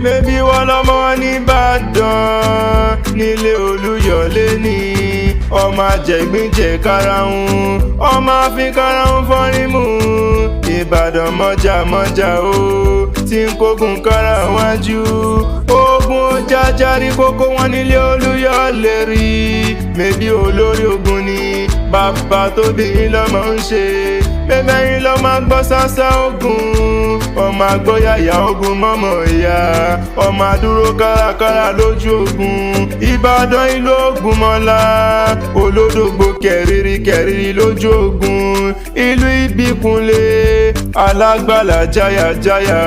mẹ́bí wọ́n lọ́mọ nìbàdàn nílé Olúyọ̀lé ni ọmọ àjẹgbínjẹ karahun ọmọ àfin karahun fọ́rímù Ìbàdàn mọ́jà o tí ń kógun kára wájú ogun jájárí kókó wọn nílé Olúyọ̀lé rí mẹ́bí olórí ogun ni bàbá tó bí yín lọ́mọ ń ṣe mẹ́mẹ́rin lọ́mọ gbọ́ sásá ogun ọmọ àgbọ́yàyà ogun mọ́mọ́ ìyá ọmọ àdúró kárakára lójú ogun Ìbàdàn ìlú Ògúnmọ́lá olódògbò kẹ̀rìrì lójú ogun ìlú Ìbíkúnlé alágbàlá jáyàjáyà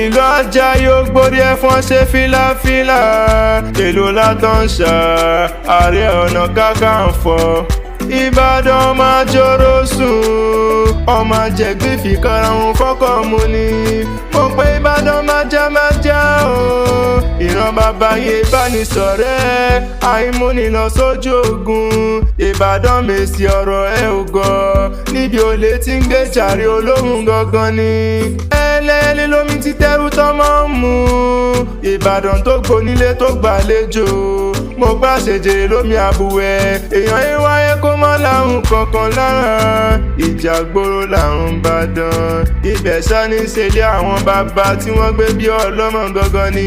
ìlú Àjàyí Ògbórí ẹ̀fọ́n ṣe fìlàfìlà èlò látàn ṣá Ààrẹ Ọ̀nà Kakanfò Ìbàdàn máa jòrò sùn ọmọ àjẹgbé fi karahun fọ́kọ̀ mu ni mo pé Ìbàdàn májá o ìran bàbá yẹn bá ní ṣọ̀rẹ́ àìmúni lọ sójú ogun Ìbàdàn mèsì ọ̀rọ̀ ẹ ò gọ̀ níbi olè tí ń gbé jàre olóhùn gangan ni ẹlẹ́ni lómi ti tẹ́rù tọ́mọ́ ń mu Ìbàdàn tó gbonílé tó gbàlejò mo gbà ṣèjèrè lómi àbúwẹ̀ èèyàn yín wáyé kó mọ́ láhùn kankan lára ìjà gbòòrò làrùn Ìbàdàn ibẹ̀ sá ní ṣẹlẹ̀ àwọn bàbá tí wọ́n gbé bí ọlọ́mọ gangan ni